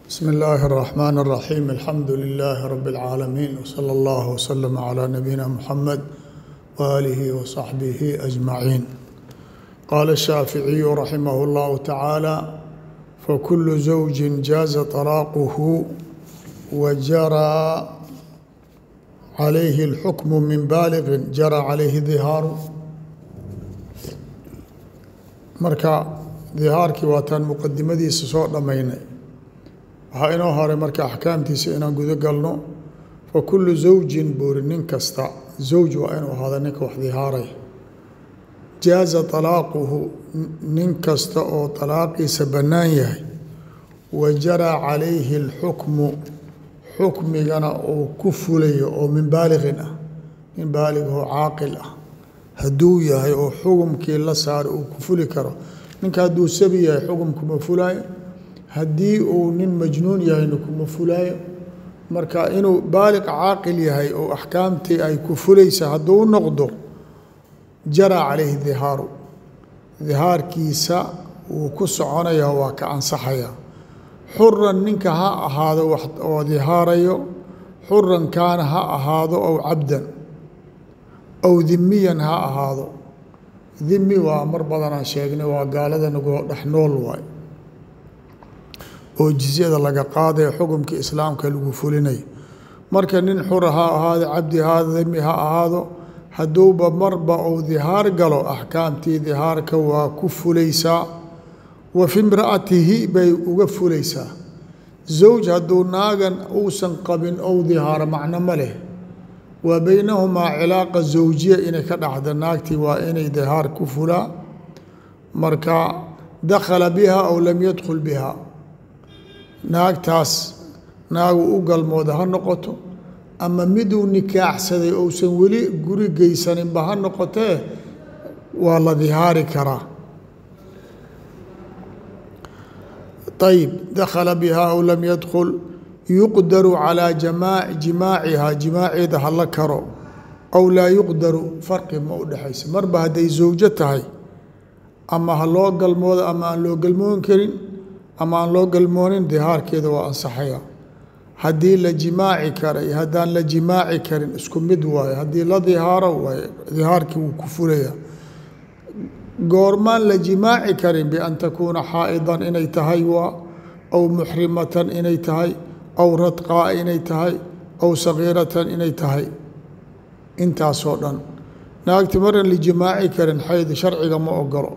بسم الله الرحمن الرحيم الحمد لله رب العالمين وصلى الله وسلم على نبينا محمد وآله وصحبه أجمعين. قال الشافعي رحمه الله تعالى: فكل زوج جاز طلاقه وجرى عليه الحكم من بالغ جرى عليه ظهار. marka dihaarkii waataan muqadimadiisa soo dhammaynay, waxaa inoo haray marka axkaamtiisa inaan guda galno. fa kullu zawjin buuri nin kasta, zawj waa inuu ahaada ninka wax dihaaray. jaaza talaaquhu nin kasta oo talaaqiisa bannaan yahay, wa jaraa calayhi alxukmu xukmigana uu ku fulayo oo min baaliqin ah, nin baalig oo caaqil ah hadduu yahay oo xukumkii la saaro uu ku fuli karo. ninka hadduu sabi yahay xukumkuma fulaayo, haddii uu nin majnuun yahayna kuma fulaayo. marka inuu baaliq caaqil yahay oo axkaamtii ay ku fulaysa hadduu noqdo, jaraa calayhi dihaaru, dihaarkiisa wuu ku soconayaa, waa ka ansaxaya. xuran ninka ha ahaado wax oo dihaarayo, xuran kaana ha ahaado ow cabdan aw dimiyan ha ahaado. dimi waa mar badanaan sheegnay, waa gaalada nagoo dhex nool waay oo jizyada laga qaadayo, xukumka islaamka lagu fulinayo. marka nin xura ha ahaado, cabdi ha dimi ha ahaado, hadduuba marba uu dihaar galo, axkaamtii dihaarka waa ku fulaysaa. wa fi imra'atihi bay uga fulaysaa. zawj hadduu naagan uusan qabin ou dihaaro macno ma leh, waa baynahumaa cilaaqa zawjiya inay ka dhacda, naagtii waa inay dihaar ku fulaa. marka dakhala biha aw lam yadkhul biha, naagtaas naagu u galmooda ha noqoto, ama miduu nikaaxsaday ousan weli guri geysaninba ha noqotee, waa la dihaari karaa. ayb dakhala biha aw lam yadkhul, yuqdaru calaa jimaacihaa, jimaaceeda ha la karo, aw laa yuqdaru, farqi ma u dhexaysa. marba hadday zawjo tahay, ama ha loo galmoodo ama aan loo galmoon karin, ama aan loo galmoonin, dihaarkeeda waa ansaxaya. haddii la jimaaci kara iyo haddaan la jimaaci karin isku mid waaye. haddii la dihaaro waaye, dihaarkii wuu ku fulaya. goormaan la jimaaci karin? bian takuuna xaa'idan inay tahay, waa aw muxrimatan inay tahay, aw radqaa inay tahay, aw sagiiratan inay tahay. intaasoo dhan naagti maran la jimaaci karin, xayd sharciga ma ogolo,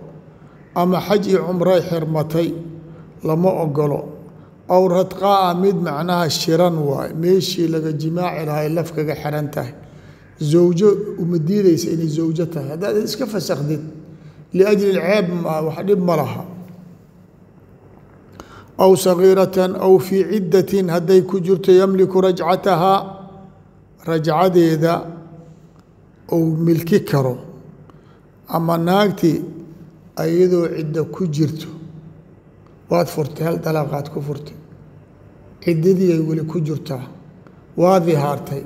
ama xaj iyo cumray xirmatay lama ogolo, aw radqaa mid macnaha shiran waaye, meeshii laga jimaaci lahay laf kaga xiran tahay. zawjo uma diidaysa inay zawjo tahay, haddaad iska fasakhdid liajli ceeb wax dhib ma laha. aw sagiiratan aw fii ciddatin hadday ku jirto, yamliku rajcatahaa, rajcadeeda ou milki karo. ama naagtii ayadoo cidda ku jirto, waad furtay, hal dalaaqaad ku furtay, ciddadii ay weli ku jirtaa, waa dihaartay,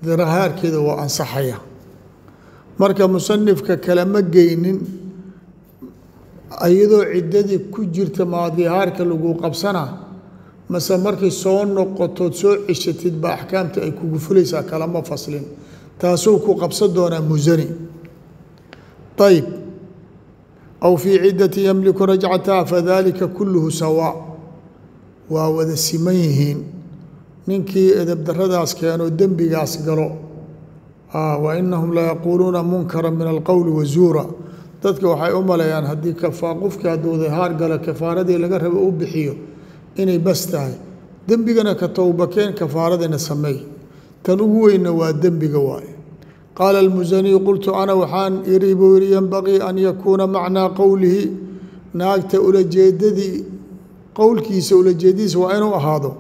dihaarkeeda waa ansaxaya. marka musanifka kalama geynin ayadoo ciddadii ku jirta maa dihaarka lagu qabsanaa, mase markay soo noqotood soo ceshatid ba axkaamta ay kugu fulaysaa, kalama faslin. taasuu ku qabsan doonaa musani. ayb aw fii ciddati yamliku rajcataha fadalika kulluhu sawaa, waa wada siman yihiin. ninkii edebdaradaas keenoo dembigaas galo, wa inahum layaquuluuna munkara min alqowli wazuura. dadka waxay u maleeyaan haddii qofkii hadduu dihaar galo, kafaaradii laga rabo u bixiyo inay bas tahay. dembigana ka towbakeen, kafaaradina sameey. tan ugu weynna waa dembiga waaye. qaala almusaniy qultu ana waxaan iri buu yihi, yanbagii an yakuuna macnaa qowlihi, naagta ulajeedadii qowlkiisa ulajeedadiisa waa inuu ahaado,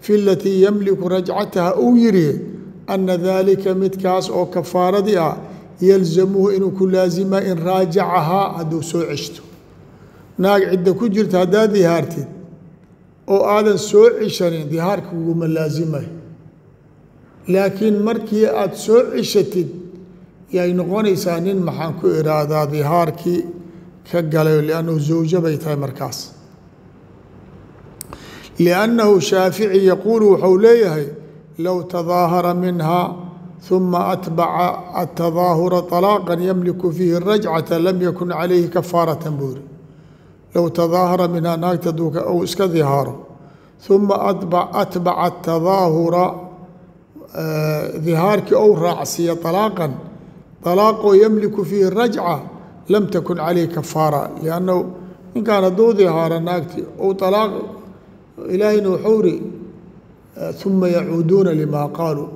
fi latii yamliku rajcataha uu yiri, ana daalika midkaas oo kafaaradii ah, yalzamuhu inuu ku laazima in raajacahaa, hadduu soo ceshto. naag cidda ku jirta haddaad dihaartid oo aadan soo ceshanin, dihaarka kuguma laazimay. laakiin markii aada soo ceshatid yay noqonaysaa nin maxaan ku ihahdaa dihaarkii ka galay, liannahu zawjo bay tahay markaas. liannahu shaafici yaquulu waxau leeyahay low tadaahara minha ثuma atbaca atadaahura طalaaqا yamliku fiihi الrajcata lam yakun calayhi kafaaratan buuri low tadaahara minhaa naagta duuka ou iska dihaaro ثuma atbaca atadaahura dihaarkii ou raacsiiya طalaaqan طalaaqoo yamliku fiihi الrajca lam takun calayhi kafaara liannahu ninkaan hadduu dihaaro naagti ou طalaaq ilaahayna wuxuu ri ثuma yacuuduuna limaa qaaluu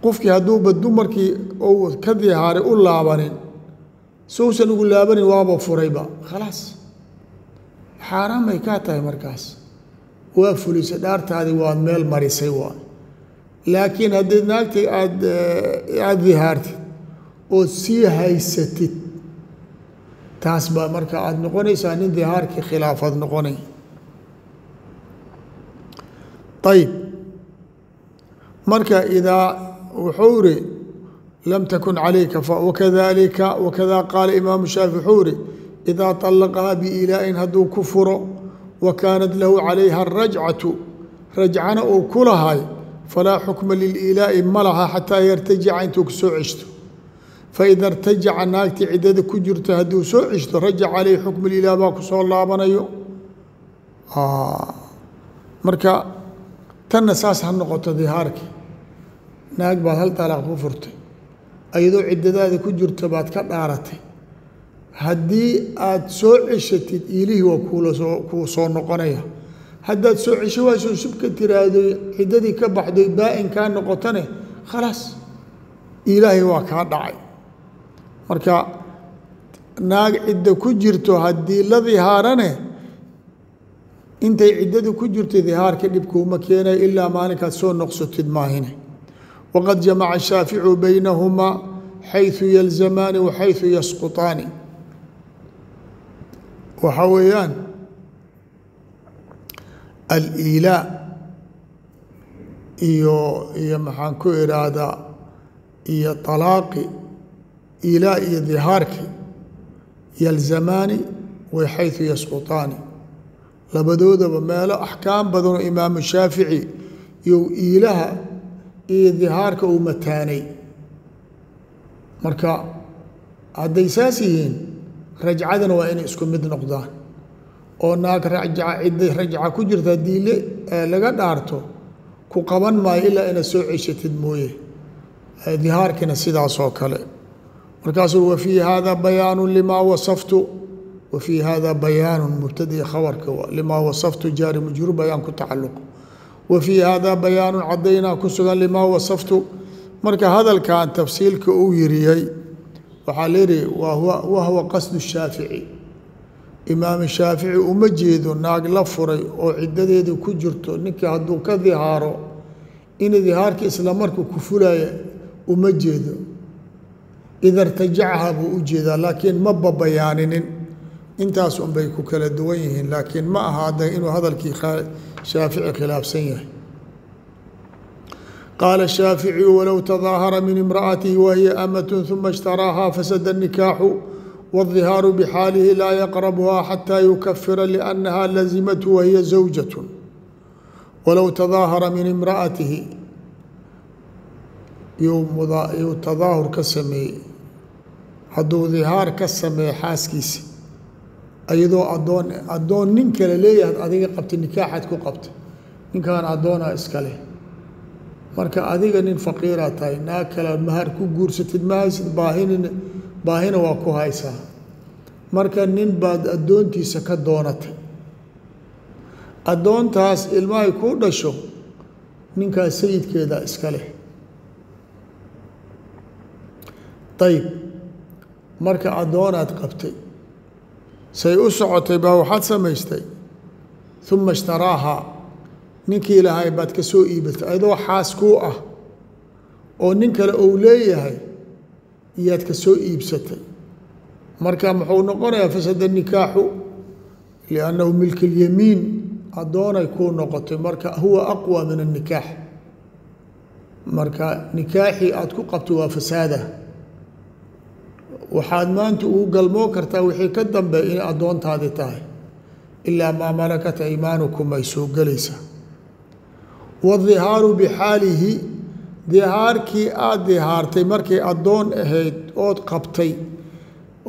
qofkii hadduuba dumarkii ou ka dihaaray u laabanin sousan ugu laabanin waaba furayba khalaas xaaraan bay kaa tahay markaas waa fulisay dhaartaadii waad meel marisay waa laakiin haddii naagtay aada dihaartid ood sii haysatid taas baa marka aada noqonaysaa nin dihaarkii khilaafaad noqonay ayb marka idaa wuxuu iri lam takun calayka wakada qaala imaamu shaafici wuxuu iri idaa طallaqahaa biilaa-in hadduu ku furo wa kaanat lahu calayha arajcatu rajcana uu ku lahay falaa xukma lililaa'i ma laha xataa yartajica intuu ku soo ceshto faida irtajaca naagtii ciddada ku jirto hadduu soo ceshto rajaca calayhi xukmu lilah baa ku soo laabanayo marka tanna saas ha noqoto dihaarkii naag baad hal talaaq ku furtay ayadoo ciddadaada ku jirto baad ka dhaaratay haddii aada soo ceshatid iilihii waa kuu soo noqonaya haddaad soo cesho waayso subka tiraahdo ciddadii ka baxdoy baa-in kaa noqotane khalaas ilaahay waa kaa dhacay marka naag cidda ku jirto haddii la dihaarane intay ciddadu ku jirtay dihaarka dhibkuuma keenayo ilaa maalinkaad soo noqsotid maahine waqad jamaca shaaficu baynahumaa xayثu yalzamaani wa xayثu yasquطaani waxaa weeyaan aliilaa iyo maxaan ku ihahdaa iyo طalaaqi ilaa iyo dihaarki yalzamaani wa xayثu yasquطaani labadoodaba meelo axkaam badanoo imaamu shaafici iyo iilaha iyo dihaarka uu mataanay marka hadday saas yihiin rajcadana waa inay isku mid noqdaan oo naag cidday rajca ku jirta haddii laga dhaarto ku qaban maayo ilaa inaad soo ceshatid mooye dihaarkina sidaasoo kale markaasuu wafii hada bayaanu limaa wasaftu wafii hada bayaanu mubtadii khabarka limaa wasaftu jaari majruur bayaan ku tacalluq wafii hada bayaanu cadaynaa ku sugan limaa wasaftu marka hadalkan tafsiilka uu yiriyey waxaa leeyihi wahwa qasdu shaafici imaam shaafici uma jeedo naag la furay oo ciddadeeda ku jirto ninkii hadduu ka dihaaro in dihaarka isla marka ku fulaya uma jeedo ida irtajacaha buu u jeedaa laakiin ma babayaaninin intaas unbay ku kala duwan yihiin laakiin ma aha hadda inuu hadalkii shaafici khilaafsan yahay qaala shaaficiyu walow tadaahara min imra'atihi wahiya amatun uma ishtaraahaa fasada الnikaaxu wاdihaaru bxaalihi laa yaqrabuhaa xataa yukafira liأnnaha lazimathu wahiya zawjaة walow tadaahara min imra'atihi yuu tadaahur ka sameeyey hadduu dihaar ka sameeyo xaaskiisi ayadoo addoon nin kale leeyahay adiga qabta nikaaxaad ku qabta ninkaan addoonaa iska leh marka adiga nin faqiiraa tahay naag kale mahar ku guursatid ma haysid baahina waa ku haysaa marka nin baad addoontiisa ka doonatay addoontaas ilmahay kuu dhasho ninkaas sayidkeeda iska leh ayb marka addoonaad qabtay say u socotay baa waxaad samaystay uma ishtaraahaa ninkii lahay baad ka soo iibatay adoo xaas kuu ah oo nin kale ou leeyahay iyaad ka soo iibsatay marka muxuu noqonayaa fasada nikaaxu liannahu milk اlyamiin addoonay kuu noqotay marka huwa aqwى min الnikaax marka nikaaxii aad ku qabto waa fasaada waxaad maanta ugu galmoo kartaa wixii ka dambeey inay addoontaadi tahay ilaa maa malakat aymaanukum ay soo gelaysaa. waaldihaaru bixaalihi dihaarkii aada dihaartay markay addoon ahayd ood qabtay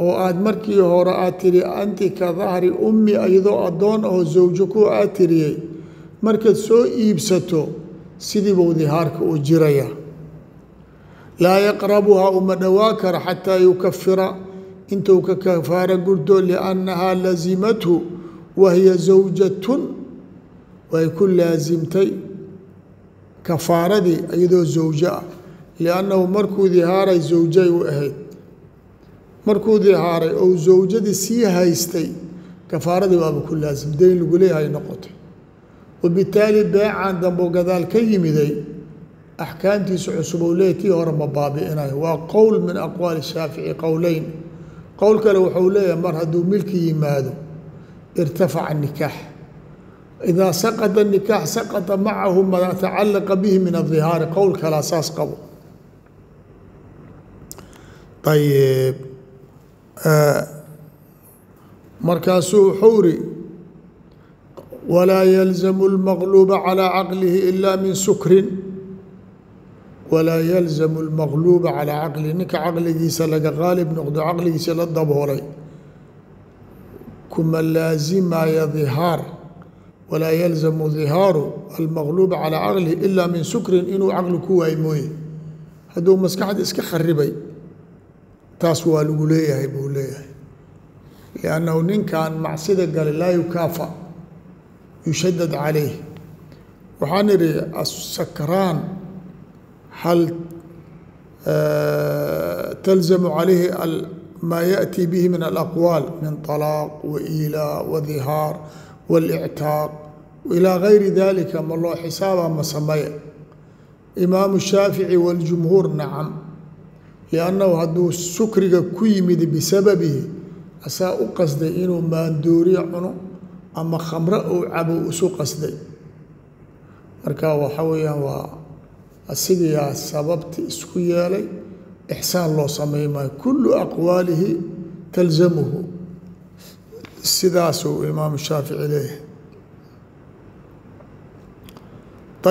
oo aada markii hore aad tiri anti ka dahri ummi iyadoo addoon ahoo zawjo ku aad tiriyey markaad soo iibsato sidii buu dihaarka u jiraya. laa yaqrabuhaa uma dhowaa kara xataa yukafira intuu ka kafaaro gurto liannahaa lazimathu wahiya zawjatun way ku laasimtay kafaaradii iyadoo zawjo ah liannahu markuu dihaaray zawjay u ahayd markuu dihaaray ou zawjadii sii haystay kafaaradii waaba ku laasim dayn lagu leeyahay noqotay. wabitaali beecan dambo gadaal ka yimiday axkaamtiisa cusub ou leeyahy tii hore ma baabi'inayo. waa qowl min aqwaali shaafici qowleyn. qowl kale wuxuu leeyahay mar hadduu milki yimaado irtafaca nikaax idaa saqada nikaax saqata macahu ma tacalaqa bihi min adihaari. qowl kalaa saas qabo. ayb markaasuu wuxuu iri walaa yalzamu اlmaqluuba calىa caqlihi ilaa min sukrin. walaa yalzamu اlmaqluuba calىa caqlihi ninka caqligiisa laga qaalib noqdo caqligiisa la daboolay kuma laazimaya dihaar. walaa yalzamu dihaaru almaqluuba calىa caqlihi ilaa min sukrin inuu caqli ku waayo mooye. hadduu maskaxda iska kharibay taas waa lagu leeyahay buu leeyahay. liannahu ninkan macsida galay laa yukaafa yushadad calayh. waxaan idhi asakraan hal talzamu calayhi maa yaأtii bihi min alaqwaal min طalaaq wailaa wadihaar waاlictaaq ilaa gayri dalika ma loo xisaaba ma sameya. imaamu shaafici waاljumhuur nacam liannahu hadduu sukriga ku yimid bisababihi asaa u qasday inuu maandooriyo cuno ama khamro ou cabo isu qasday marka waxa weeyaan waa asigayaa sababti isku yeelay ixsaan loo samey maayo. kullu aqwaalihi talzamuhu sidaasuu imaamu shaafici leeyahay.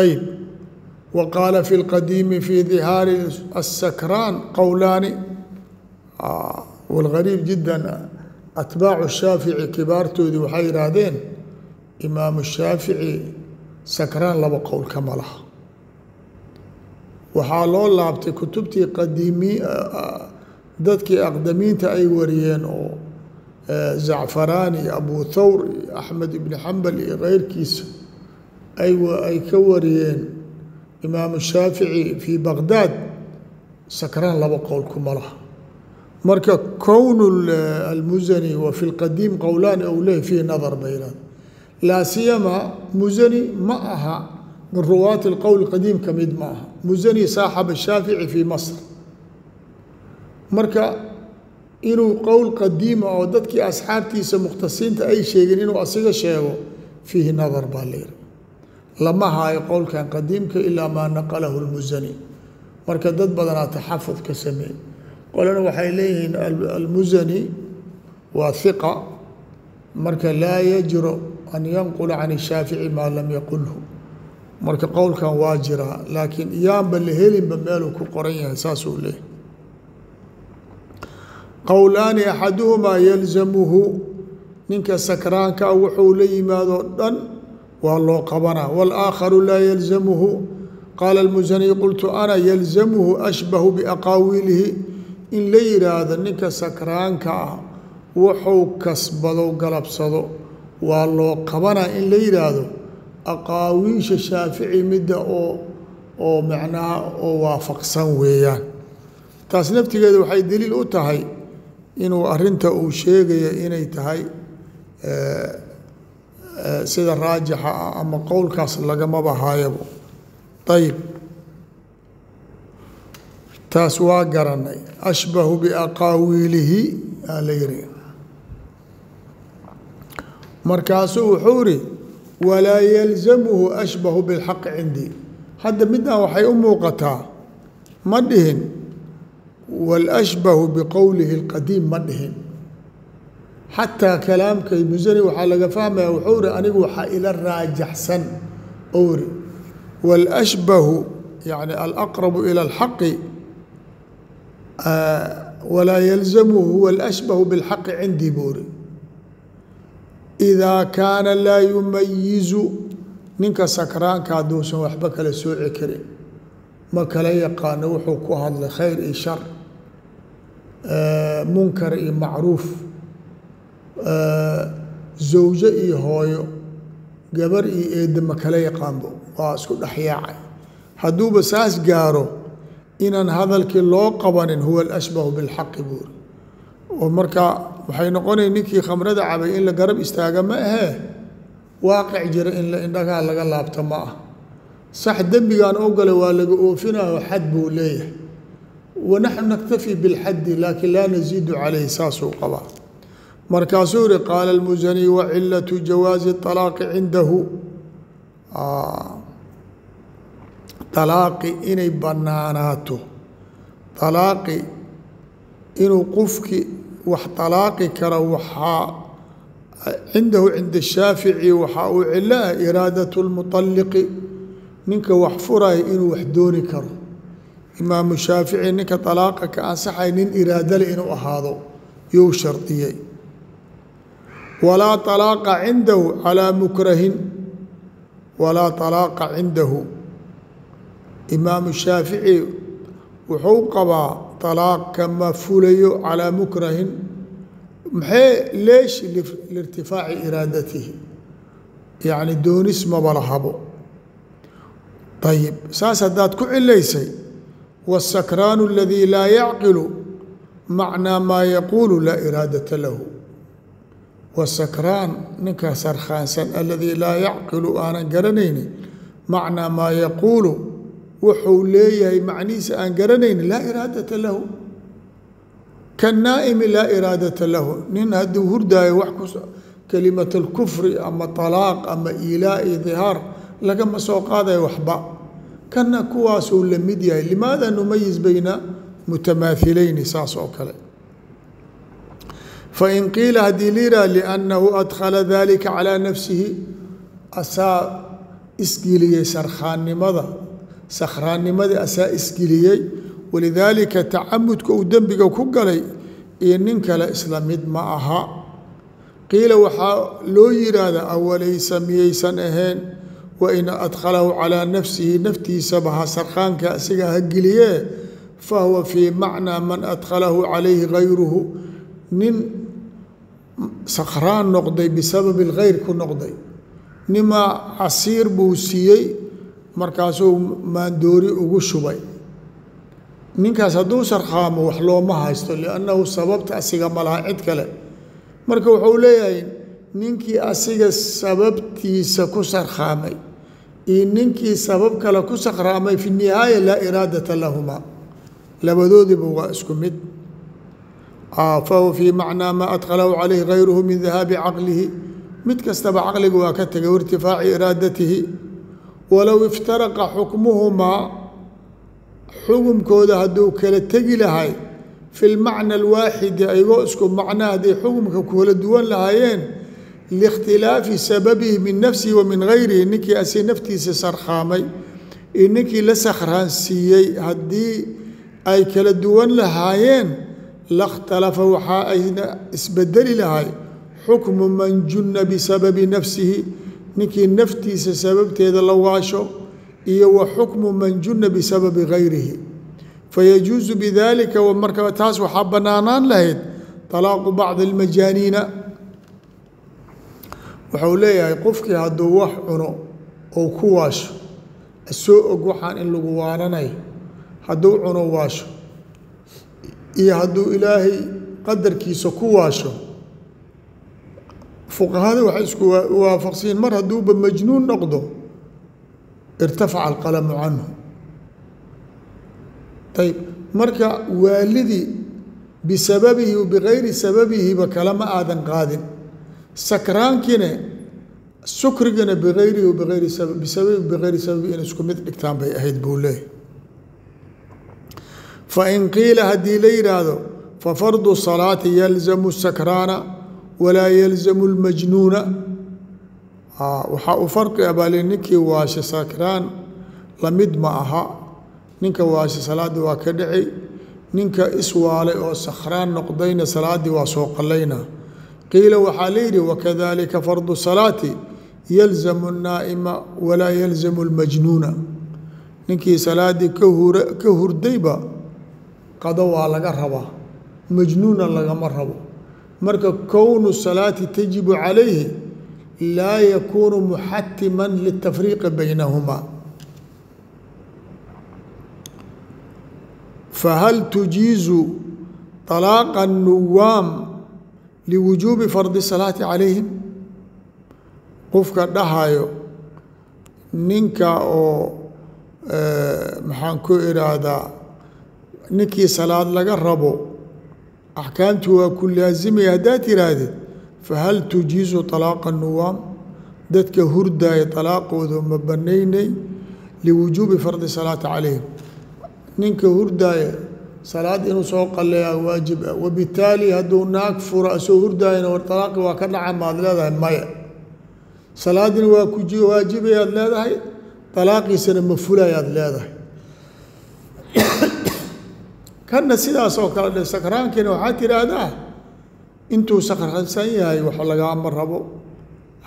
ayb waqaala fi اlqadiimi fi dihaari الsakraan qowlaani. wاlgariib jiddan atbaacu shaafici kibaartoodii waxay yihaahdeen imaamu shaafici sakraan laba qowl kama laha. waxaa loo laabtay kutubtii dadkii aqdamiinta ay wariyeen oo zacfaraani iyo abu thawr iyo axmed ibni xambal iyo keyrkiisa ay ka wariyeen imaamu shaafici fii baqdaad sakraan laba qowl kuma laha. marka kown almusani wa fi lqadiim qowlaani ou lehy fiihi nadar bay yihahda. laa siyama musani ma aha min ruwaati اlqowl qadiim ka mid ma aha. musani saaxaba shaafici fii masr. marka inuu qowl qadiima oo dadkii asxaabtiisa mukhtasiinta ay sheegeen inuu asiga sheego fiihi nadar baa la yihi. lama haayo qowlkan qadiimka ilaa maa naqalahu اlmusani. marka dad badanaa taxafud ka sameey. qolana waxay leeyihiin almusani waa hiqa marka laa yajru an yanqula can shaafici maa lam yaqulhu. marka qowlkan waa jiraa laakiin iyaanba la helinba meeluu ku qoran yahay saasuu leeyahy. qowlaani axaduhumaa yalzamuhu ninka sakraanka wuxuu la yimaadoo dhan waa loo qabanaa. wاlaakharu laa yalzamuhu. qaala اlmusaniy qultu ana yalzamuhu ashbahu biaqaawiilihi. in la yihaahdo ninka sakraanka ah wuxuu kasbado galabsado waa loo qabanaa. in la yihaahdo aqaawiisha shaafici midda oo macnaha oo waafaqsan weeyaan. taas naftigeeda waxay daliil u tahay inuu arinta uu sheegaya inay tahay sida raajixa ah ama qowlkaas lagamaba haayabo. ayib taas waa garanay ashbahu biaqaawiilihi aa la yihi. markaasuu wuxuu ihi walaa yalzamuhu ashbahu bilxaqi cindii. hadda middan waxay u muuqataa ma dhihin walashbahu biqowlihi اlqadiim ma dhihin. xataa kalaamka musani waxaa laga fahmaya wuxuu ri anigu waxaa ila raajaxsan ou ri wاlأshbahu yani alأqrabu ilى اlxaqi walaa yalzamhu huwa اlأshbahu bاlxaqi cindii buu ri إidaa kaana laa yumayizu ninka sakraanka hadduusan waxba kala sooci karin ma kala yaqaano wuxuu ku hadlay khayr iyo shar munkar iyo macruuf zawjo iyo hooyo gabar iyo eedda ma kala yaqaanbo waa isku dhexyaacay hadduuba saas gaaro inaan hadalkii loo qabanin huwa alashbahu bilxaqi buuri oo markaa waxay noqonaya ninkii khamrada cabay in la garab istaaga ma ahee waaqic jira in indhagaa laga laabto ma ah sax dembigaan ogole waa laga oofinayo xad buu leeyahay wanaxnu naktafi bilxaddi laakin laa naziidu calayhi saasuu qabaa markaasuu yihi qaala almusani wacilatu jawaazi alaaqi cindahu alaaqi inay banaanaato alaaqi inuu qofki wax alaaqi kara waxaa cindahu cinda shaafici waxaa uu cilo ah iraadat lmuطaliqi ninka wax furaya inuu wax dooni karo imaamu shaafici ninka alaaqa ka ansaxay nin iraadale inuu ahaado you shardiyey walaa alaaqa cindahu calaa mukrahin walaa alaaqa cindahu imaamu shaafici wuxuu qabaa alaaq kama fulayo calaa mukrahin maxay leesh liirtifaaci iraadatihi yacni doonis maba lahabo ayib saas haddaad ku cilaysay wاsakraanu aladii laa yacqilu macnaa maa yaquulu laa iraadata lahu wsakraan ninka sarkhaansan aladii laa yacqilu aanan garanayni macnaa maa yaquulu wuxuu leeyahay macnihiisa aan garanayni laa iraadata lahu kannaa'imi laa iraadata lahu nin hadduu hurdaayo wax kalimat اlkufri ama طalaaq ama ilaa idihaar lagama soo qaadayo waxba kana kuwaasuu la mid yahay limaada numayiz bayna mutamaahilayni saas oo kale fain qiila haddii liraa liannahu adkhala dalika calaa nafsihi asaa isgeliyey sakhraannimadii asaa isgeliyey walidaalika tacamudka uu dembiga ku galay iyo nin kale isla mid ma aha qiila waxaa loo yidhaahdaa awalaysa miyaysan ahayn wain adkhalahu calaa nafsihi naftiisaba ha sarkhaanka asiga ha geliyee fahuwa fii macnaa man adkhalahu calayhi gayruhu nin sakhraan noqday bisababi lgayr ku noqday nimaa casiir buu siiyey markaasuu maandoori ugu shubay ninkaas hadduu sarkhaamo wax looma haysto liannahu sababta asiga ma laha cid kale marka wuxuu leeyahay ninkii asiga sababtiisa ku sarkhaamay iyo ninkii sabab kale ku sakhraamay fi nihaaya laa iraadata lahuma labadoodiba waa isku mid fahuwa fii macnaa maa adkhalahu calayhi gayruhu min dahaabi caqlihi mid kastaba caqliga waa ka tegay wairtifaaci iraadatihi walow iftaraqa xukmuhumaa xukumkooda hadduu kala tegi lahay fi lmacna alwaaxidi ayagoo isku macnaa hadday xukumka kula duwan lahaayeen liikhtilaafi sababihi min nafsihi wa min gayrihi ninkii asi naftiisa sarkhaamay iyo ninkii la sakhraansiiyey haddii ay kala duwan lahaayeen lakhtalafa waxaa ayna isbedeli lahay xukmu man junna bisababi nafsihi ninkii naftiisa sababteeda la waasho iyo wa xukmu man junna bisababi gayrihi fayajuusu bidalika marka taas waxaa banaanaan lahayd talaaqu bacdi almajaaniina wuxuu leeyahay qofkii hadduu wax cuno ou ku waasho soo og waxaan in lagu waaranayo hadduu cuno waasho iyo hadduu ilaahay qadarkiisa ku waasho fuqahada waxay isku waafaqsiin mar hadduuba majnuun noqdo irtafaca alqalamu canhu ayb marka waalidii bisababihi bigayri sababihiba kalama aadan qaadin sakraankina sukrigana bigayrihi bigayri sabab bisababi bigayri sababi in isku mid dhigtaan bay ahayd buu leeyahy fain qiila haddii la yidhaahdo fafardu salaati yalzamu sakraana walaa yalzamu اlmajnuuna waxaa u farqi abali ninkii waashe sakraan lamid ma aha ninka waashe salaaddii waa ka dhici ninka iswaalay oo sakhraan noqdayna salaaddii waa soo qalayna qiila waxaa layidhi wakadalika fardu salaati yalzamu الnaa'ima walaa yalzamu اlmajnuuna ninkii salaaddii ka hurdayba qado waa laga rabaa majnuuna lagama rabo marka kownu salaati tajibu calayhi laa yakuunu muxatiman litafriiqi baynahumaa fahal tujiizu طalaaqa الnuwaam liwujuubi fardi salaati calayhim qofka dhahayo ninka oo maxaan ku iraahdaa ninkii salaad laga rabo axkaamtu waa ku laasimaya haddaad tiraahdid fahal tujiizu طalaaqa الnuwaam dadka hurdaaya طalaaqooda ma banaynay liwujuubi fardi salaati calayhim ninka hurdaaya salaad inuu soo qaleeyaa waajib ah wabitaali hadduu naag furo asoo hurdaayana war طalaaqi waa ka dhaca maad leedahay maya salaadina waa ku waajibayaad leedahay طalaaqiisana ma fulayaad leedahay kanna sidaas oo kale dhe sakraankiina waxaad tiraahdaa intuu sakraansan yahay wax lagaama rabo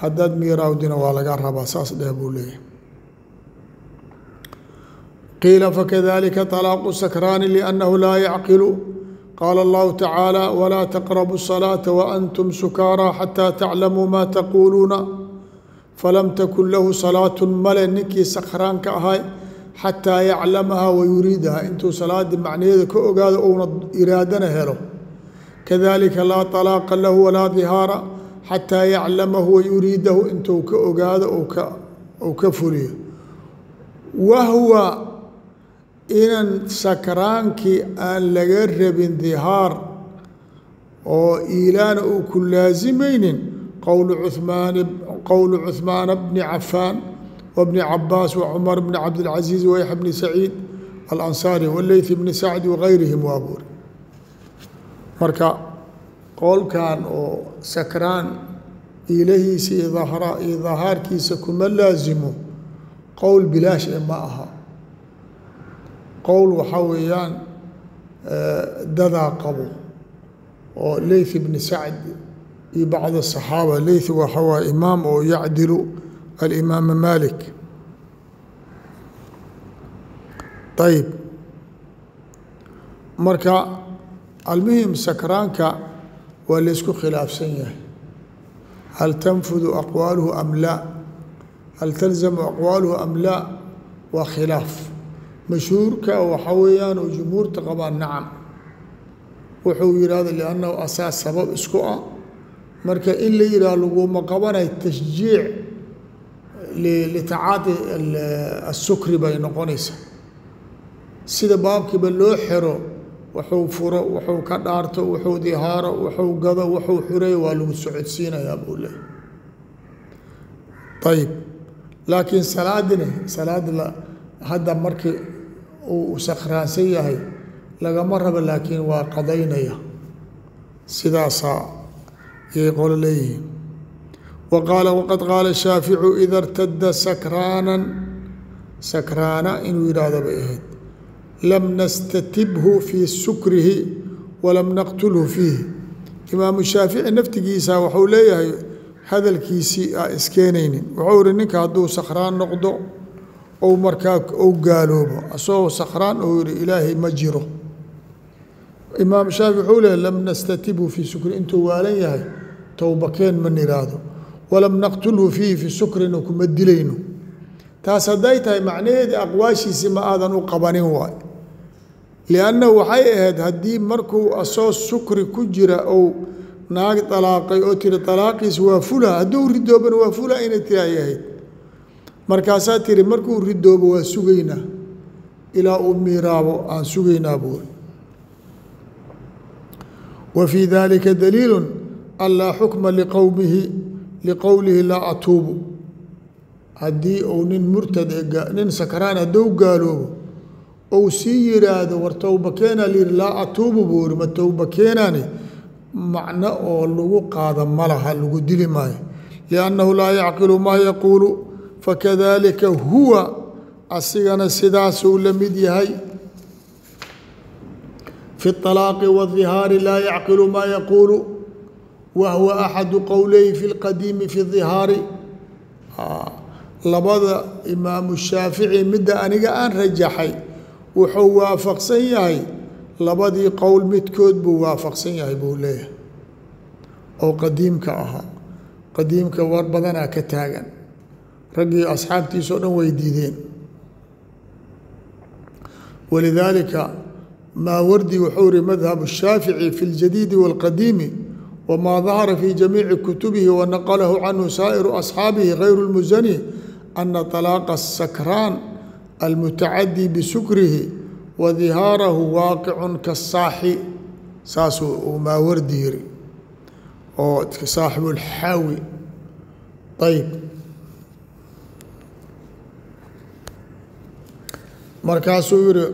haddaad miiraawdina waa laga rabaa saas dheh buu leeyahay qiila fakadalika طalaaqu sakraani liannahu laa yacqilu qaala allahu tacaala walaa taqrabu الصalaata waantum sukaaraa xataa taclamuu maa taquuluuna falam takun lahu salaatu male ninkii sakraanka ahay xataa yaclamaha wayuriidaha intuu salaadii macnaheeda ka ogaado ouna iraadana helo kadalika laa طalaaqa lahu walaa dihaara xataa yaclamahu wayuriidahu intuu ka ogaado ou ka fuliyo wahwa inan sakraankii aan laga rabin dihaar oo iilaana uu ku laasimaynin qowlu cuثmaana bni cafaan وبن عباس وعمر بن عبد العزيز ويحيى بن سعيد الأنصاري والليث بن سعد وغيرهم وابور marka qowlkan oo sakraan ilahiisa iyo dahaarkiisa kuma laasimo qowl bilaash e ma aha qowl waxaa weeyaan dadaa qabo oo Layth bn Sacd iyo bacd الصaxaaba Layth waxa waa imaam oo yacdilu الإمام مالك طيب marka المهم sakraanka waa laysku khilaafsan yahay hal تنفذ أقواaله أم لا hal تلزم أقواaله أم لا waa khilaaf mashhuurka waxa weeyaan oo jumhuurta qabaan nacam wuxuu yihahda لأnnahu asaas sabab isku ah marka in la yihah laguma qabanayo تشجيiع litacaadi asukri bay noqonaysaa sida baabkiiba loo xiro wuxuu furo wuxuu ka dhaarto wuxuu dihaaro wuxuu gado wuxuu xureeyo waa lagu socodsiinayaa buu leeyahy ayib laakiin salaad hadda markii uu sakraansan yahay lagama rabo laakiin waa qadaynaya sidaasaa yay qolo leeyihiin waqad qaala shaaficu ida irtada sakraana inuu yidhaahdo bay ahayd lam nastatibhu fii sukrihi walam naqtulhu fiihi imaamu shaafici naftigiisa waxuu leeyahay hadalkiisii a iskeenaynin wuxuu ihi ninka hadduu sakraan noqdo ou markaa ou gaaloobo asagoo sakraan ou yihi ilaahay ma jiro imaam shaafici wuxuu leeyahy lam nastatibhu fii sukrihi intuu waalan yahay towbakeen ma niraahdo walam naqtulhu fiihi fi sukrina kuma dilayno taas hadday tahay macnaheeda aqwaashiisi ma aadan u qabanin waay liannahu waxay ahayd haddii markuu asoo sukri ku jira ou naag dalaaqay oo tiri dalaaqiis waa fula hadduu ridoobana waa fula inay tiraay ahayd markaasaa tiri markuu ridoobo waa sugaynaa ilaa uu miiraabo aan sugaynaa buuri wa fii dalika daliilu an laa xukma liqowlihi laa atuubu haddii uu nin murtad nin sakraan hadduu gaaloobo ou sii yiraahdo war towba keenaa liyihi laa atuubu buu iri ma towba keenaani macno oo lagu qaada ma laha lagu dili maayo liannahu laa yacqilu maa yaquulu fakadalika huwa asigana sidaasuu la mid yahay fi اطalaaqi wالظihaari laa yacqilu maa yaquulu wa huwa axadu qowleyhi fi اlqadiimi fi الظihaari labada imaamu shaafici midda aniga aan rajaxay wuxuu waafaqsan yahay labadii qowl midkood buu waafaqsan yahay buu leeyahay oo qadiimka ahaa qadiimka war badanaa ka taagan raggii asxaabtiisao dhan way diideen walidaalika maawardi wuxuu ihi madhab الshaafici fi اljadiidi wاlqadiimi wmaa dahara fi jamiici kutubihi wanaqalahu canhu saa'iru asxaabihi gayru اlmusani ana طalaaqa الsakraan almutacadi bisukrihi wadihaarahu waaqicun kasaaxi saasuu uu maawardi yiri oo saaxibu اlxaawi ayb markaasuu yihi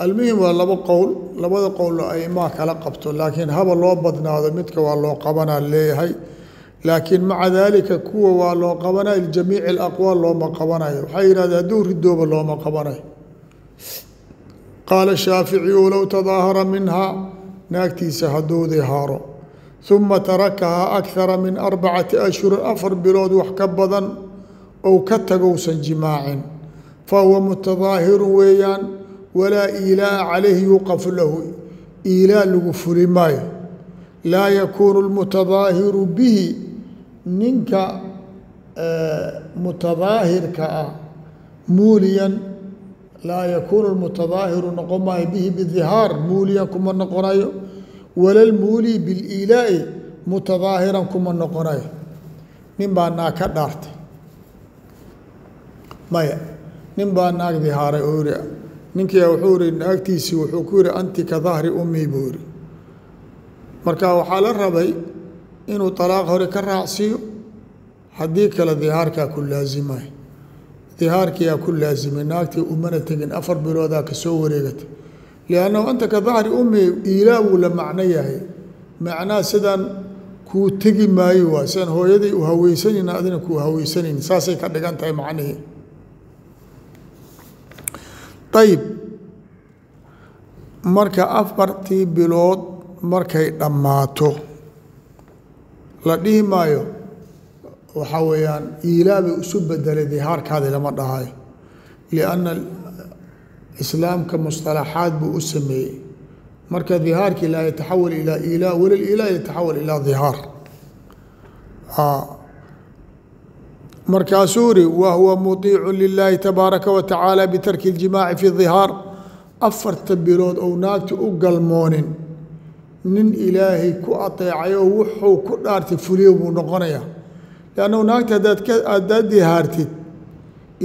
almuhim waa laba qowl labada qowlo aimaa kala qabto laakiin haba loo badnaado midka waa loo qabanaa leeyahay laakiin maca daalika kuwa waa loo qabanaya ljamiici alaqwaal looma qabanayo waxay yidhahdeen hadduu ridooba looma qabanayo qaala shaaficiyu low tadaahara minhaa naagtiisa hadduu dihaaro uma tarakahaa akara min 4 ashhurin 4 bilood wax ka badan ou ka tagowsan jimaacin fahuwa mutadaahirun weeyaan walaa iilaa'a calayhi yuuqafu lahu iilaa lagu fuli maayo laa yakuunu lmutadaahiru bihi ninka mutadaahirka ah muuliyan laa yakuunu lmutadaahiru noqon maayo bihi bidihaar muuliyan kuma noqonayo wala lmuuli biliilaa'i mutadaahiran kuma noqonayo nin baa naag ka dhaartay maya nin baa naag dihaaray oo yiri ninkia wuxuu ihi naagtiisii wuxuu ku yihi anti ka dahri ummii buu yihi marka waxaa la rabay inuu طalaaq hore ka raacsiiyo haddii kale dihaarkaa ku laazimay dihaarkiyaa ku laazimay naagtii umana tegin 4 biloodaa ka soo wareegatay liannahu anta ka dahri ummii iilaa wuu la macno yahay macnaha sidaan kuu tegi maayo waa sidaan hooyaday u haweysanayna adina kuu haweysanayni saasay ka dhigan tahay macnihii ayb marka 4 bilood markay dhammaato la dhihi maayo waxaa weeyaan iilaabay isu bedelay dihaarkaadi lama dhahayo lianna islaamka musطalaxaad buu u sameeyey marka dihaarkii laa yataxawal ilaa iilaa wala liilaa yataxawal ilaa dihaar markaasuu iri wahuwa muطiicu lilaahi tabaaraka wa tacaala bitarki اljimaaci fi dihaar 4 bilood ou naagti u galmoonin nin ilaahay ku ateecay oo wuxuu ku dhaartay fuliyo buu noqonayaa lannahu naagti haddaad dihaartid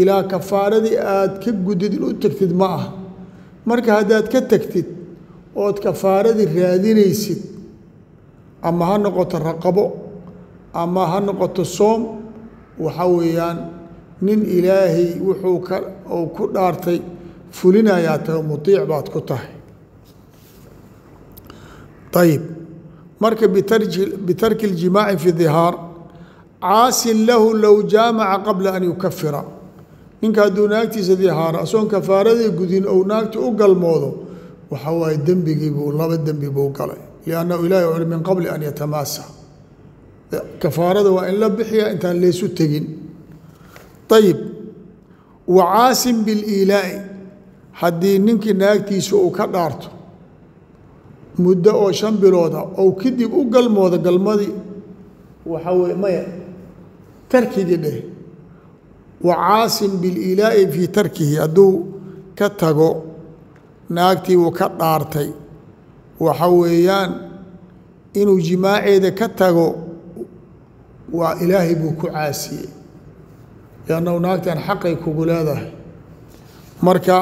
ilaa kafaaradii aad ka gudid in u tegtid ma ah marka haddaad ka tegtid ood kafaaradii raadinaysid ama ha noqoto raqabo ama ha noqoto soom waxaa weeyaan nin ilaahay wuxuu uu ku dhaartay fulinayaa tahay muطiic baad ku tahay ayib marka bitarki اljimaaci fi dihaar caasin lahu low jaamaca qabla an yukafira ninka hadduu naagtiisa dihaaro asoon kafaaradii gudin ou naagti u galmoodo waxaa waaye dembigiibuu 2 dembi buu galay liannahu ilahi uli min qabli an yatamaasa kafaarada waa in la bixiya intaan laysu tegin ayib wa caasin biliilaa'i haddii ninkii naagtiisa uu ka dhaarto muddo oo 5 bilooda ou kadib u galmoodo galmadii waxaa weye maya tarkigii dheh wa caasin biliilaa'i fii tarkihi hadduu ka tago naagtii uu ka dhaartay waxa weeyaan inuu jimaaceeda ka tago waa ilaahay buu ku caasiyey liannahu naagtan xaqay kugu leedahay marka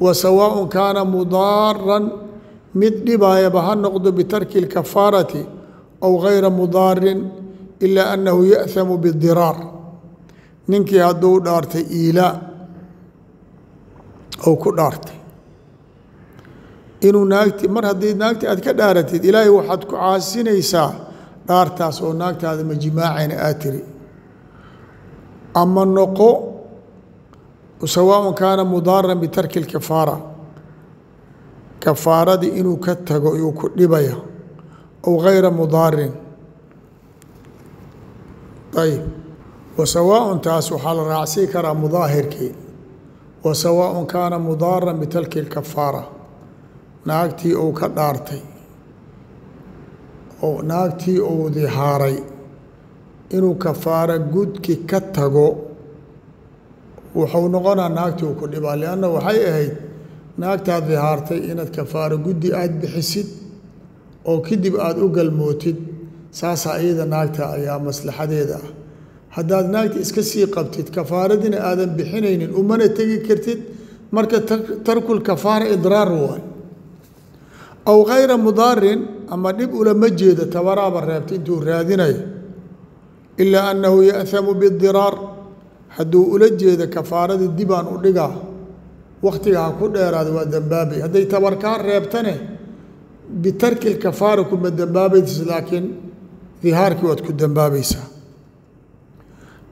wa sawaaءun kaana mudaaran mid dhibaayaba ha noqdo bitarki اlkafaarati aw gayra mudaarin ilaa annahu ya'hamu bidiraar ninkii hadduu dhaartay iilaa ou ku dhaartay inuu naagti mar haddii naagti aad ka dhaaratid ilaahay waxaad ku caasinaysaa dhaartaas oo naagtaada ma jimaacayna aad tiri ama noqo sawaaء kaana mudaaran bitarki اlkafaara kafaaradii inuu ka tago iyuu ku dhibaya aw gayra mudaarin ayb wasawaaء taas waxaa la raacsii karaa mudaahirkii wasawaaء kaana mudaaran bitarki اlkafaara naagtii uu ka dhaartay oo naagtii uu dihaaray inuu kafaara gudki ka tago wuxuu noqonaa naagtii uu ku dhibaa lianna waxay ahayd naagtaad dihaartay inaad kafaaro guddi aada bixisid oo kadib aada u galmootid saasaa iyada naagta ayaa maslaxadeeda ah haddaad naagta iska sii qabtid kafaaradina aadan bixinaynin umana tegi kartid marka tarkul kafaara idraar waay aw gayra mudaarin ama dhib ulama jeeda tabaraaba reebta intuu raadinayo ilaa annahu ya'hamu bidiraar hadduu ula jeeda kafaaradii dibaan u dhigaa waktiga ha ku dheeraada waa dembaabay hadday tabarkaa reebtane bitarki lkafaara kuma dembaabaysa laakiin dihaarkii waad ku dembaabaysaa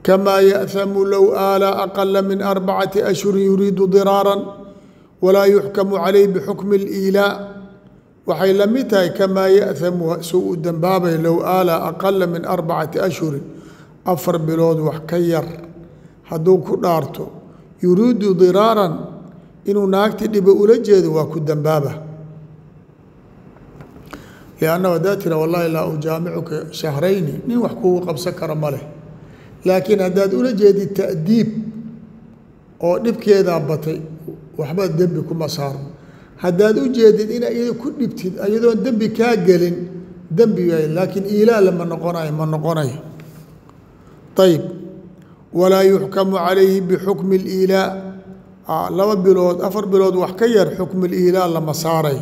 kamaa ya'hamu low aala aqala min 4 ashhurin yuriidu diraaran walaa yuxkamu calayh bixukmi اliilaa waxay la mid tahay kamaa ya'hamu suu u dembaabay low aala aqala min 4 ashhurin 4 bilood wax ka yar hadduu ku dhaarto yuriidu diraaran inuu naagti dhibo ula jeedo waa ku dembaaba liannahu haddaad tira wallahi laa ujaamicuka shahrayni nin wax kugu qabsan kara ma leh laakiin haddaad ula jeedid ta'diib oo dhibkeedaa batay waxba dembi kuma saarno haddaad u jeedid ina iyada ku dhibtid iyadoon dembi kaa gelin dembi waay laakiin iilaa lama noqonayo ma noqonayo ayb walaa yuxkamu calayhi bixukmi اliilaa 2 bilood 4 bilood wax ka yar xukmu liilaa lama saaray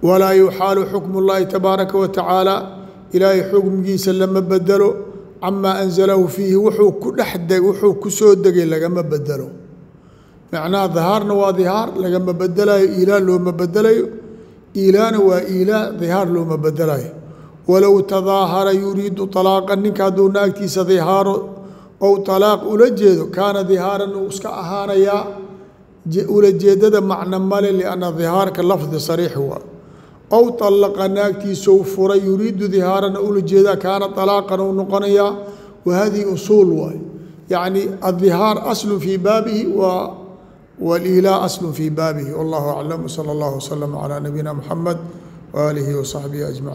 walaa yuxaalu xukmu اllahi tabaaraka wa tacaala ilaahay xukmgiisa lama bedelo camaa anzalahu fiihi wuxuu ku soo degay lagama bedelo macnaha dihaarna waa dihaar lagama bedelayo iilaa looma bedelayo iilaana waa iilaa dihaar looma bedelayo walow tadaahara yuriidu طalaaqa ninka hadduu naagtiisa dihaaro ou طalaaq ula jeedo kaana dihaaran uu iska ahaanayaa ula jeedada macno male lianna dihaarka lafdi sariix waa ow طalaqa naagtiisou furay yuriidu dihaarana ula jeedaa kaana طalaaqan uu noqonayaa wa hadihi usuul waay yacni addihaar aslu fii baabihi wاliilaa aslu fii baabihi wallahu aclam wsala اllahu wslama calaa nabiyina muxamed waaalihi wasaxbihi ajmaciin.